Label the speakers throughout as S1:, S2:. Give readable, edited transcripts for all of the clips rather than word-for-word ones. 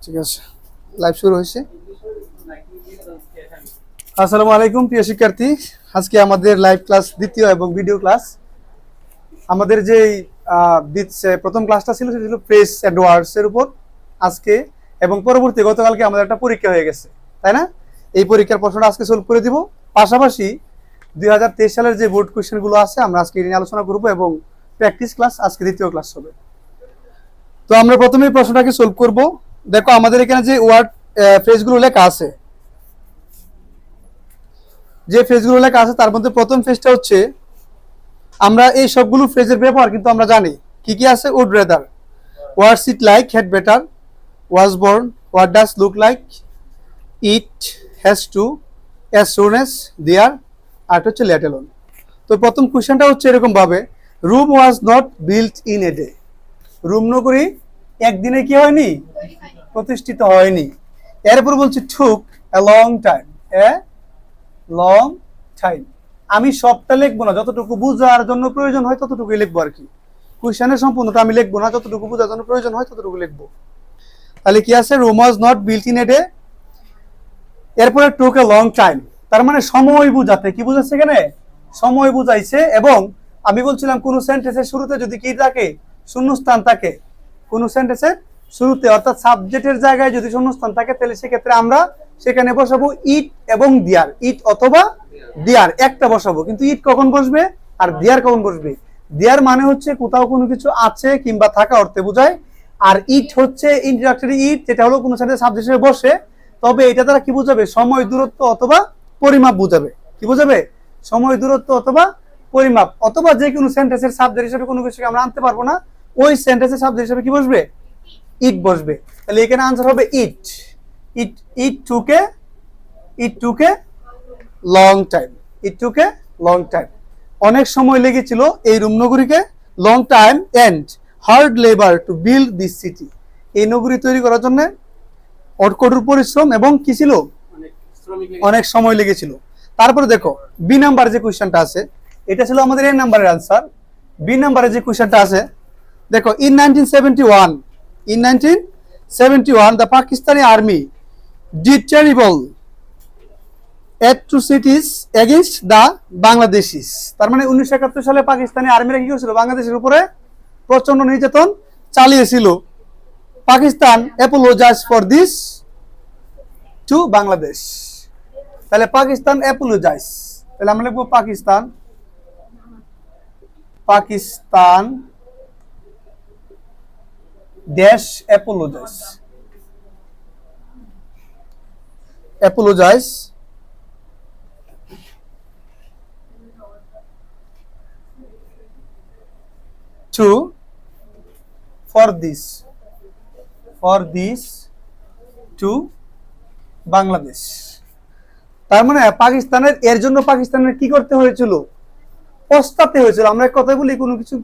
S1: ঠিক আছে, লাইভ শুরু হয়েছে। আসসালামু আলাইকুম প্রিয় শিক্ষার্থী, আজকে আমাদের লাইভ ক্লাস দ্বিতীয় এবং ভিডিও ক্লাস। আমাদের যে প্রথম ক্লাসটা ছিল সেটা ছিল ফ্রেজ অ্যান্ড ওয়ার্ডস এর উপর আজকে, এবং পরবর্তী গতকালকে আমাদের একটা পরীক্ষা হয়ে গেছে, তাই না? এই পরীক্ষার প্রশ্নটা আজকে সলভ করে দিব। পাশাপাশি 2023 সালের যে বোর্ড কোয়েশ্চেনগুলো আছে আমরা আজকে নিয়ে আলোচনা করব, এবং প্র্যাকটিস ক্লাস আজকে দ্বিতীয় ক্লাস হবে। তো আমরা প্রথমেই প্রশ্নটাকে সলভ করব। দেখো আমাদের এখানে যে ওয়ার্ড ফ্রেজগুলো লেখা আছে, যে ফ্রেজগুলো লেখা আছে তার মধ্যে প্রথম ফ্রেজটা হচ্ছে, আমরা এই সবগুলো ফ্রেজের ব্যবহার কিন্তু আমরা জানি। কি কি আছে? Would rather, what's it like, had better, was born, what does look like, it, has to, as soon as, there, আর হচ্ছে লেট অ্যালোন। তো প্রথম কোশ্চেনটা হচ্ছে এরকম ভাবে, Rome was not built in a day. Rome নগরী একদিনে কি হয়নি? প্রতিষ্ঠিত হয়নি। এরপর বলছি took a long time, a long time. আমি সবটা লিখবো না, যতটুকু বোঝার জন্য প্রয়োজন হয় ততটুকুই লিখবো আর কি। কোশ্চেনের সম্পূর্ণটা আমি লিখবো না, যতটুকু বোঝার জন্য প্রয়োজন হয় ততটুকু লিখবো। তাহলে কি আছে? Room was not built in a day. এরপরে টুক এ লং টাইম, তার মানে সময় বুঝাতে। কি বুঝাচ্ছে এখানে? সময় বুঝাইছে। এবং আমি বলছিলাম কোন সেন্টেন্সের শুরুতে যদি কি থাকে? শূন্যস্থান থাকে। কোন সেন্টেন্সের শুরুতে অর্থাৎ সাবজেক্টের জায়গায় যদি শূন্যস্থান থাকে, তাহলে সেক্ষেত্রে আমরা সেখানে বসাবো ইট এবং দিয়ার। ইট অথবা দিয়ার একটা বসাবো। কিন্তু ইট কখন বসবে আর দিয়ার কখন বসবে? দিয়ার মানে হচ্ছে কোথাও কোনো কিছু আছে কিংবা থাকা অর্থে বোঝায়। আর ইট হচ্ছে ইন্ট্রোডাক্টরি ইট, যেটা হলো কোনো সেন্টেন্স সাবজেক্ট হিসেবে বসে। তবে এটা দ্বারা কি বোঝাবে? সময়, দূরত্ব অথবা পরিমাপ বোঝাবে। কি বোঝাবে? সময়, দূরত্ব অথবা পরিমাপ। অথবা যে কোনো সেন্টেন্সের সাবজেক্ট হিসেবে কোনো কিছুকে আমরা আনতে পারবো না, ওই সেন্টেন্সের সাবজেক্ট হিসেবে কি বসবে? ইট বসবে। তাহলে এখানে আনসার হবে ইট। ইট ইট টুকে ইট টুকে লং টাইম। ইট টুকে লং টাইম, অনেক সময় লেগেছিল এই রুম নগরীকে। Long time and hard labour to build this city. এই নগরী তৈরি করার জন্য কঠোর পরিশ্রম এবং কি ছিল? অনেক সময় লেগেছিল। তারপরে দেখো বি নাম্বারে যে কোশ্চেনটা আছে, এটা ছিল আমাদের এ নাম্বারের আনসার। বি নাম্বারে যে কোশ্চেনটা আছে দেখো, in 1971 the Pakistani army did terrible atrocities against the Bangladeshis। তার মানে 1971 সালে পাকিস্তানি আর্মিরা কি করেছিল? বাংলাদেশের উপরে প্রচন্ড নির্যাতন চালিয়েছিল। Pakistan apologized for this to Bangladesh. তাহলে পাকিস্তান অ্যাপোলোজাইজ, তাহলে আমরা লিখবো Pakistan dash apologise to for this to Bangladesh. তার মানে পাকিস্তানের, এর জন্য পাকিস্তানের কি করতে হয়েছিল? পস্তাতে হয়েছিল। আমরা এক কথায় বলি কোনো কিছু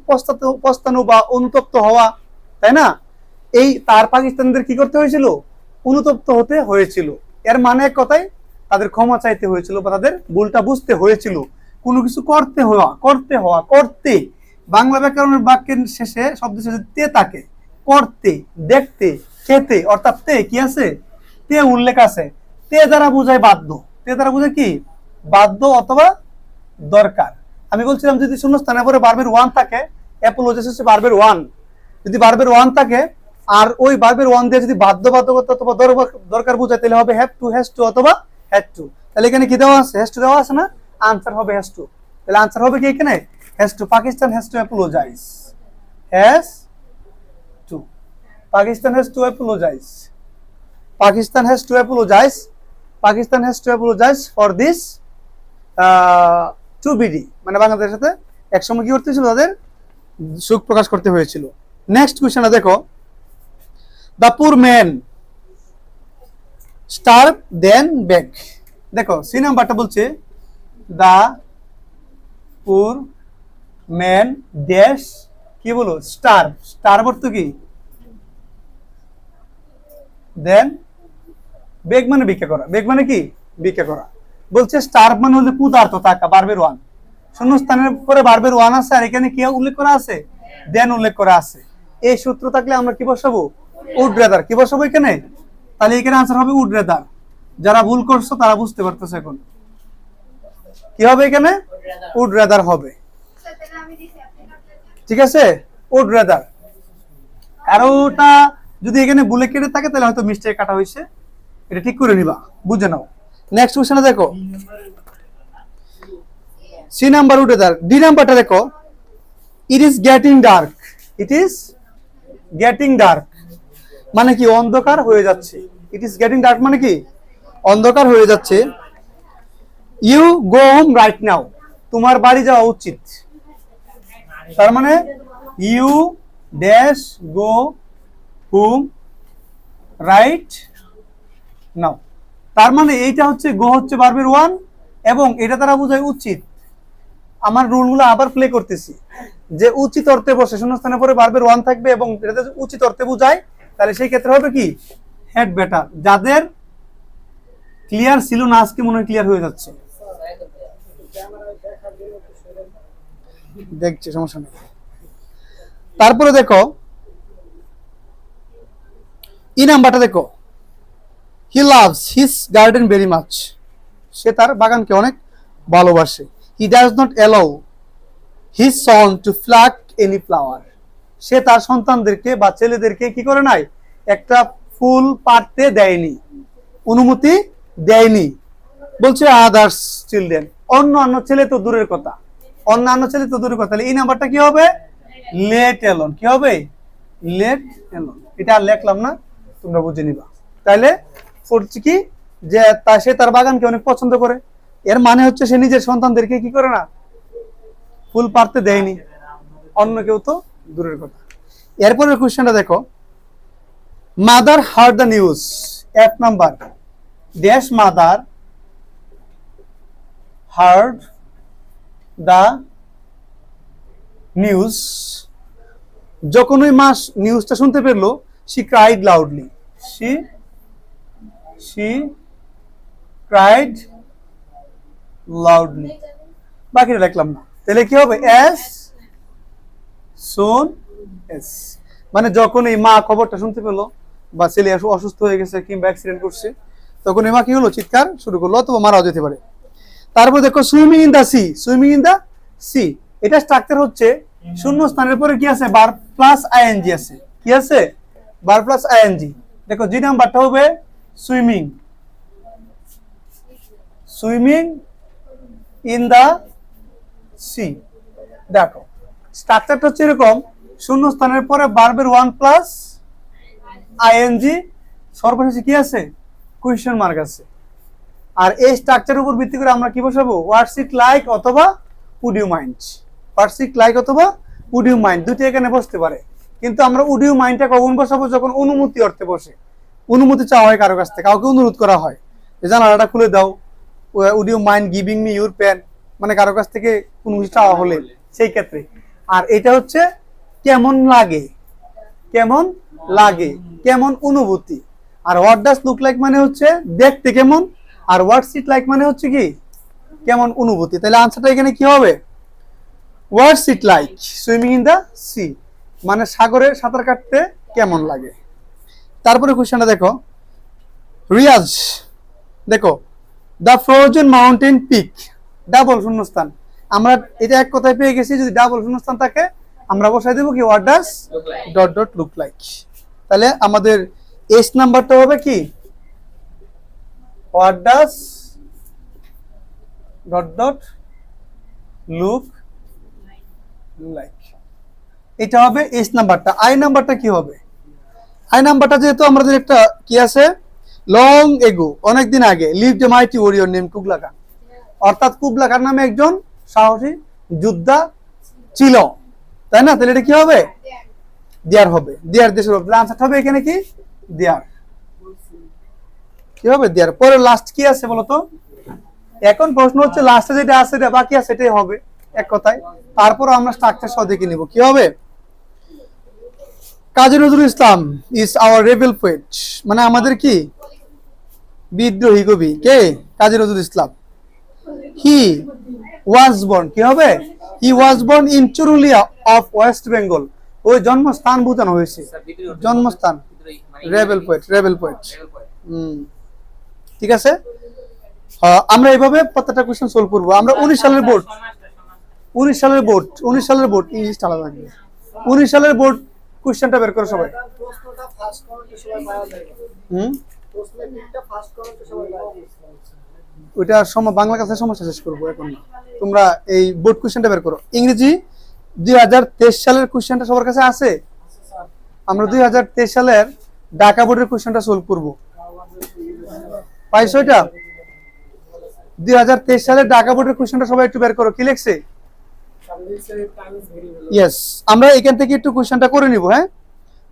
S1: পস্তানো বা অনুতপ্ত হওয়া, তাই না? এই তার পাকিস্তানিদের কি করতে হয়েছিল? অনুতপ্ত হতে হয়েছিল। এর মানে এক কথায় তাদের ক্ষমা চাইতে হয়েছিল বা তাদের ভুলটা বুঝতে হয়েছিল। কোনো কিছু করতে বাংলা ব্যাকরণের বাক্যের শেষে শব্দ শেষে তে থাকে। করতে, দেখতে, খেতে, অর্থাৎ তে কি আছে? তে উল্লেখ আছে। তে দ্বারা বোঝায় বাধ্য। তে দ্বারা বোঝায় কি? বাধ্য অথবা দরকার। আমি বলছিলাম যদি শূন্যস্থানে পরে ভার্বের ওয়ান থাকে, অ্যাপোলোজাইজ হচ্ছে ভার্বের ওয়ান। যদি ভার্বের ওয়ান থাকে আর ওই ভার্বের ওয়ান দিয়ে যদি বাধ্যবাধকতা অথবা দরকার বোঝায়, তাহলে হবে হ্যাভ টু, হ্যাজ টু অথবা হ্যাড টু। তাহলে এখানে কি দেওয়া আছে? হ্যাজ টু দেওয়া আছে না? আনসার হবে হ্যাজ টু। তাহলে আনসার হবে কি এখানে? Has to. Pakistan has to apologise. Has to. Pakistan has to apologise. Pakistan has to apologise. Pakistan has to apologise for this to BD. মানে বাংলাদেশের সাথে একসময় কি করতে হয়েছিল? তাদের সুখ প্রকাশ করতে হয়েছিল। নেক্সট কোশ্চেনটা দেখো, দ্য পুর ম্যান স্টার্ভ দেন বেগ। দেখো সি নাম্বারটা বলছে, দ্য পুর ম্যান ড্যাশ কি বলো? স্টার্ভ অর্থ কি? দেন বেগ মানে ভিক্ষা করা। বেগ মানে কি? ভিক্ষা করা। বলছে স্টার্ভ মানে হচ্ছে ক্ষুধার্ত থাকা, ভার্বের ওয়ান। শূন্যস্থানের পরে ভার্বের ওয়ান আছে, আর এখানে কি উল্লেখ করা আছে? দেন উল্লেখ করা আছে। এই সূত্র থাকলে আমরা কি বসাবো? উড রেদার কি বসাবো এখানে? তাহলে এখানে আনসার হবে উড রেদার। যারা ভুল করছো তারা বুঝতে পারতেছে এখন কি হবে, এখানে উড রেদার হবে। ঠিক আছে, উড রেদার। আর ওটা যদি এখানে ভুলে কেটে থাকে তাহলে হয়তো মিস্টেক কাটা হয়েছে, এটা ঠিক করে নিবা, বুঝে নাও। নেক্সট কোশ্চেনে দেখো, C number would rather. D নাম্বারটা দেখো, it is getting dark. It is getting dark মানে কি? অন্ধকার হয়ে যাচ্ছে। ইট ইজ গেটিং ডার্ক মানে কি? অন্ধকার হয়ে যাচ্ছে। You go home right now. তোমার বাড়ি যাওয়া উচিত। তার মানে you dash go home right now. তার মানে এইটা হচ্ছে গো হচ্ছে ভার্বের ওয়ান এবং এটা দ্বারা বোঝায় উচিত। আমার রুলগুলো আবার প্লে করতেছি, যে উচিত অর্থে বসে শূন্যস্থানের পরে ভার্বের ওয়ান থাকবে এবং এটা উচিত অর্থে বোঝায়, তাহলে সেই ক্ষেত্রে হবে কি? Had better. যাদের ক্লিয়ার ছিল না আজকে মনে হয় ক্লিয়ার হয়ে যাচ্ছে, দেখছি সমস্যা নেই। তারপরে দেখো ই নাম্বারটা দেখো, he loves his garden very much. সে তার বাগানকে অনেক ভালোবাসে। He does not allow his son to pluck any flower. সে তার সন্তানদেরকে বা ছেলেদেরকে কি করে নাই? একটা ফুল পাড়তে দেয়নি, অনুমতি দেয়নি। বলছে আদার্স চিলড্রেন, অন্য ছেলে তো দূরের কথা, অন্যান্য ছেলে তো দূরের কথা। এই নাম্বারটা কি হবে? Let alone. কি হবে? Let alone. এটা আর লেখলাম না, তোমরা বুঝে নিবা। তাহলে পড়ছি কি, যে সে তার বাগানকে অনেক পছন্দ করে, এর মানে হচ্ছে সে নিজের সন্তানদেরকে কি করে না? ফুল পাড়তে দেয়নি, অন্য কেউ তো দূরের কথা। এরপরের কোশ্চেনটা দেখো, মাদার হার্ড দ্য নিউজ। এক number, dash mother hard the news. যখন ওই মা নিউজটা শুনতে পেলো, she cried loudly. She cried loudly. বাকিটা লিখলাম না, তাহলে কি হবে? as soon as, মানে যখন এই মা খবরটা শুনতে পেলো বা ছেলে অসুস্থ হয়ে গেছে কিংবা অ্যাক্সিডেন্ট করছে, তখন এই মা কি হলো? চিৎকার শুরু করলো, অথবা মারাও যেতে পারে। তারপর দেখো swimming in the sea. Swimming in the sea, এটা স্ট্রাকচার হচ্ছে শূন্য স্থানের পরে কি আছে? ভার্ব প্লাস আইএনজি আছে। কি আছে? Verb plus ING. দেখো জি নাম্বারটা হবে swimming. Swimming in the sea. দেখো স্ট্রাকচারটা হচ্ছে এরকম, শূন্য স্থানের পরে ভার্বের ওয়ান প্লাস আইএনজি, সর্বশেষে কি আছে? কোয়েশ্চেন মার্ক আছে। আর এই স্ট্রাকচারের উপর ভিত্তি করে আমরা কি বসাবো? হোয়াটস ইট লাইক অথবা would you mind. What's it like অথবা উড ইউ মাইন্ড, দুটি এখানে বসতে পারে। কিন্তু আমরা উড ইউ মাইন্ডটা কখন বসাবো? যখন অনুমতি অর্থে বসে, অনুমতি চাওয়া হয় কারো কাছ থেকে, কাউকে অনুরোধ করা হয় যে জানালাটা খুলে দাও, would you mind giving me your pen, মানে কারো কাছ থেকে কোনো কিছু চাওয়া হলে সেই ক্ষেত্রে। আর এটা হচ্ছে কেমন লাগে, কেমন লাগে, কেমন অনুভূতি। আর হোয়াট ডাজ লুক লাইক মানে হচ্ছে দেখতে কেমন, আর হোয়াটস ইট লাইক মানে হচ্ছে কি? কেমন অনুভূতি। তাহলে আনসারটা এখানে কি হবে? What's it like swimming in the sea, মানে সাগরে সাঁতার কাটতে কেমন লাগে। তারপরে কোশ্চেনটা দেখো, রিয়াজ দেখো, the frozen mountain peak. Double শূন্যস্থান, আমরা এটা এক কথায় পেয়ে গেছি। যদি ডাবল শূন্যস্থান থাকে আমরা বসাই দেবো কি? What does dot dot look like. তাহলে আমাদের এস নাম্বারটা হবে কি? What does dot dot look like, এটা হবে এস নাম্বারটা। আই নাম্বারটা কি হবে? আই নাম্বারটা যেহেতু আমাদের একটা কি আছে, লং এগো, অনেকদিন আগে, lived a mighty warrior name Kubla Khan, অর্থাৎ কুবলা খান নামে একজন সাহসী যোদ্ধা ছিল, তাই না? তাহলে এটা কি হবে? দেয়ার হবে। দেয়ার দেশের আনসার হবে এখানে কি? দেয়ার। কি হবে? দেয়ার। পরে লাস্ট কি আছে বলতো? এখন প্রশ্ন হচ্ছে লাস্টে যেটা আছে এটা বাকি আছে এটাই হবে এক কথায়। তারপর আমরা স্ট্রাকচার সহ দেখে নিব কি হবে। Kazi Nazrul Islam is our rebel poet, মানে আমাদের কি বিদ্রোহী কবি। কে? কাজী নজরুল ইসলাম। হি ওয়াজ বর্ন, কি হবে? He was born in Churulia of west Bengal, ওই জন্মস্থান বোঝানো হয়েছে, জন্মস্থান। Rebel poet, rebel poet. ঠিক আছে, আমরা এইভাবে প্রত্যেকটা কোশ্চেন সলভ করবো। আমরা 19 সালের বোর্ড, 19 সালের বোর্ড, 19 সালের বোর্ড, ইংলিশটা আলাদা থাকবে। 19 সালের বোর্ড কোশ্চেনটা বের করো সবাই। ওইটা বাংলা কাছে সমস্যা শেষ করবো এখন। তোমরা এই বোর্ড কোশ্চেনটা বের করো। ইংরেজি 2023 সালের কোশ্চেনটা সবার কাছে আছে? আমরা 2023 সালের ঢাকা বোর্ডের কোশ্চেনটা সলভ করব। পাইছো এটা? 2023 সালের ঢাকা বোর্ডের কোশ্চেনটা সবাই একটু বের করো। কি লিখছে? ইয়েস, আমরা এখান থেকে একটু কোশ্চেনটা করে নিব। হ্যাঁ,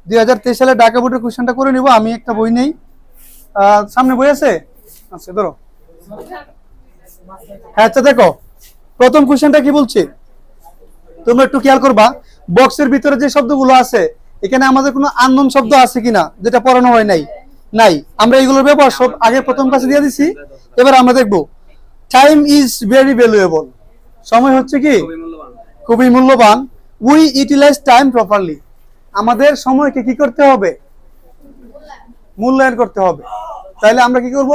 S1: 2023 সালের ঢাকা বোর্ডের কোশ্চেনটা করে নিব। আমি একটা বই নেই, সামনে বই আছে? আচ্ছা ধরো। হ্যাঁ, আচ্ছা দেখো প্রথম কোশ্চেনটা কি বলছে, তোমরা একটু খেয়াল করবা। বক্সের ভিতরে যে শব্দগুলো আছে, এখানে আমাদের কোনো আননোন শব্দ আছে কিনা যেটা পড়ানো হয় নাই? নাই। আমরা এগুলোর ব্যবহার সব আগে প্রথম ক্লাসে দিয়ে দিছি। এবার আমরা দেখব টাইম ইজ ভেরি ভ্যালুয়েবল। সময় হচ্ছে কি? খুবই মূল্যবান। We utilise time properly. আমাদের সময়কে কি করতে হবে? মূল্যায়ন করতে হবে। তাহলে আমরা কি করব?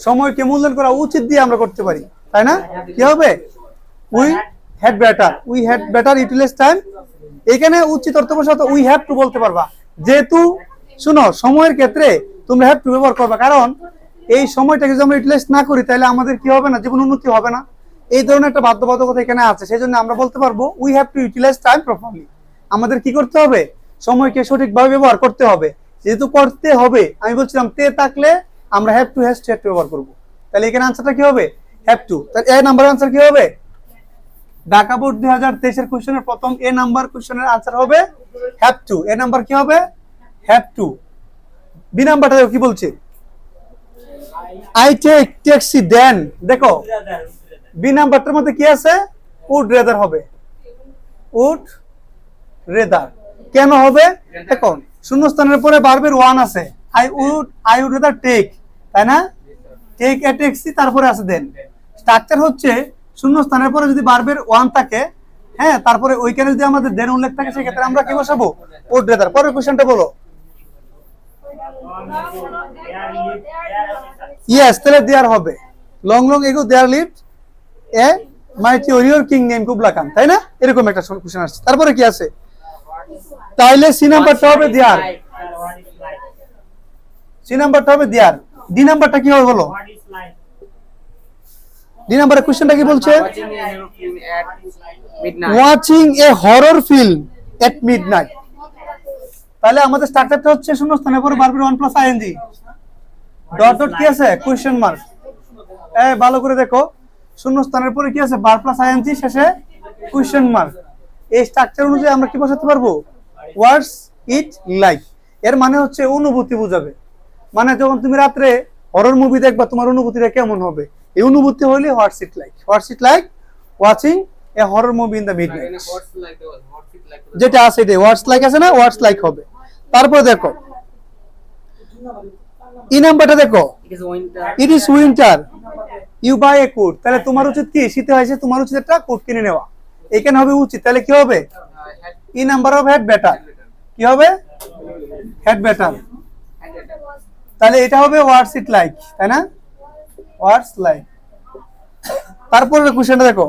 S1: সময়কে মূল্যায়ন করা উচিত দিয়ে আমরা করতে পারি, তাই না? কি হবে? We had better, we had better utilise time. এখানে উচিত অর্থ বসাতে উই হ্যাভ টু বলতে পারবা। যেহেতু শুনো, সময়ের ক্ষেত্রে তোমরা হ্যাভ টু ব্যবহার করবা, কারণ এই সময়টাকে যদি আমরা ইউটিলাইজ না করি তাহলে আমাদের কি হবে না? জীবন উন্নতি হবে না। এই ধরনের একটা বাধ্যবাধকতা এখানে আছে। সেই জন্য আমরা বলতে পারবো we have to utilise time properly. আমাদের কি করতে হবে? সময়কে সঠিকভাবে ব্যবহার করতে হবে। যেহেতু করতে হবে, আমি বলছিলাম তে থাকলে আমরা হ্যাভ টু ব্যবহার করব। তাহলে এখানে আনসারটা কি হবে? Have to. তাহলে এ নাম্বার আনসার কি হবে? ঢাকা বোর্ড 2023 এর কোশ্চেনের প্রথম এ নাম্বার কোশ্চেনের আনসার হবে হ্যাভ টু। এ নাম্বার কি হবে? Have to. বি নাম্বারটা কি বলছে? আই টেক ট্যাক্সি দেন। দেখো বি নাম্বারটার মধ্যে কি আছে? উড রেদার হবে। উড রেদার কেন হবে? দেখো শূন্যস্থানের পরে ভার্বের ওয়ান আছে। আই উড রেদার টেক, তাই না? টেক এ ট্যাক্সি, তারপরে আছে দেন। স্ট্রাকচার হচ্ছে শূন্যস্থানের পরে যদি ভার্বের ওয়ান থাকে, হ্যাঁ, তারপরে ওইখানে যদি আমাদের দেন উল্লেখ থাকে, সেক্ষেত্রে আমরা কি বসাবো? Would rather. পরের কোশ্চেনটা বলো। ইয়েস, তাহলে দেয়ার হবে। Long long ago there lived a mighty warrior king name Kubla Khan, তাই না? এরকম একটা কোশ্চেন আসছে। তারপরে কি আছে? তাইলে সি নাম্বারটা হবে দেয়ার। সি নাম্বারটা হবে দেয়ার। ডি নাম্বারটা কি হবে বলো? ডি নাম্বারের কোশ্চেনটা কি বলছে? Watching a horror film at midnight. তাহলে আমাদের স্ট্রাকচারটা হচ্ছে শূন্যস্থানের পরে ভার্বের one plus ING, dot dot কি আছে? Question mark. এই ভালো করে দেখো, শূন্যস্থানের পরে কি আছে? ভার্ব প্লাস আইএনজি, শেষে কোশ্চেন মার্ক। এই স্ট্রাকচার অনুযায়ী আমরা কি বসাতে পারবো? What's it like. এর মানে হচ্ছে অনুভূতি বোঝাবে। মানে যখন তুমি রাত্রে হরর মুভি দেখবা, তোমার অনুভূতিটা কেমন হবে? এই অনুভূতি হইলে what's it like. What's it like watching a horror movie in the midnight. যেটা আছে এটা হোয়াটস লাইক আছে না? হোয়াটস লাইক হবে। তারপরে দেখো ই নাম্বারটা দেখো, it is winter you buy a coat. তাহলে তোমার উচিত কি? শীতে হয়েছে, তোমার উচিত একটা কোট কিনে নেওয়া। এখানে হবে উচিত। তাহলে কি হবে? E number of had better. কি হবে? Had better. তাহলে এটা হবে হোয়াটস ইট লাইক, তাই না? হোয়াটস লাইক। তারপরে কোশ্চেনটা দেখো,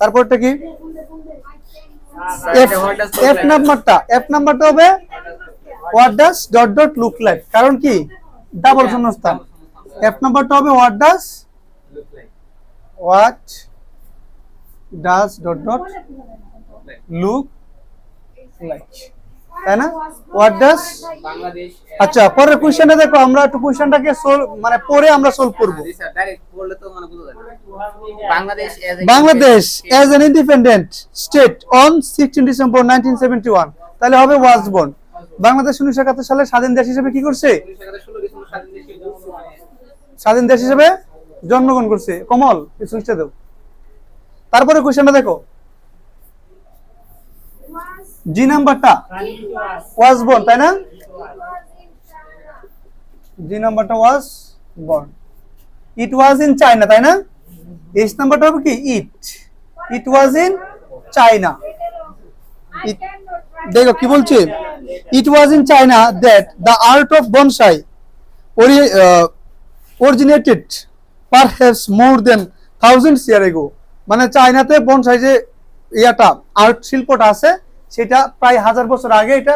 S1: তারপরটা কি? এফ নাম্বারটা হবে what does dot dot look like. কারণ কি? ডাবল শূন্যস্থান। এফ নাম্বারটা হবে what does dot dot look like, তাই না? What does. আচ্ছা, পরের কোশ্চেনটা দেখো। আমরা একটু কোশ্চেনটাকে মানে পরে আমরা সলভ করব। Bangladesh as an independent state on 16 December 1971। তাহলে হবে was born। বাংলাদেশ 1971 সালে স্বাধীন দেশ হিসেবে কি করছে? স্বাধীন দেশ হিসেবে জন্মগ্রহণ করছে। কমল সুইচটা দাও। তারপরে কোশ্চেনটা দেখো, জি নাম্বারটা was born, তাই না? জি নাম্বারটা was born। it was in China, তাই না? এইচ নাম্বারটা হবে কি? It. It was in China. দেখো কি বলছে, it was in China that the art of bonsai originated perhaps more than thousands year ago. মানে চায়নাতে বনসাই যে ইয়াটা আর্ট শিল্পটা আছে সেটা প্রায় 1000 বছর আগে এটা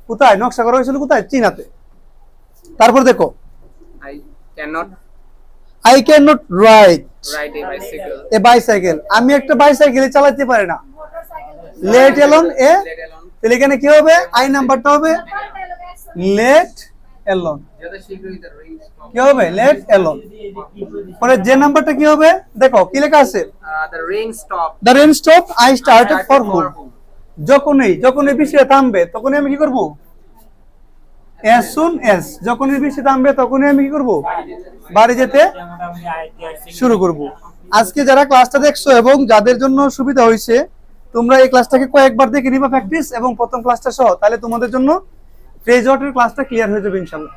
S1: কোথায় নকশা করা হয়েছিল, কোথায়? চীনাতে। তারপর দেখো
S2: I cannot
S1: I can not write
S2: ride a bicycle.
S1: A bicycle, আমি একটা বাইসাইকেল চালাতে পারি না। লেট এলোন এ,
S2: Let alone.
S1: তাহলে এখানে কি হবে, আই নাম্বারটা হবে লেট এলোন,
S2: যত শীঘ্রই the rain stop.
S1: কি হবে লেট এলোন। পরে যে নাম্বারটা কি হবে দেখো কি লেখা আছে,
S2: The rain stopped.
S1: The rain stop I started for home.
S2: home.
S1: যখনই বৃষ্টি থামবে তখনই আমি কি করব, as soon as, যখনই বৃষ্টি থামবে তখনই আমি কি করব, বাড়ি যেতে শুরু করব। আজকে যারা ক্লাসটা দেখছো এবং যাদের জন্য সুবিধা হয়েছে, তোমরা এই ক্লাসটাকে কয়েকবার দেখে নিবা প্র্যাকটিস এবং প্রথম ক্লাসটা সহ, তাহলে তোমাদের জন্য ফ্রেজ ওয়ার্ডের ক্লাসটা ক্লিয়ার হয়ে যাবে ইনশাআল্লাহ।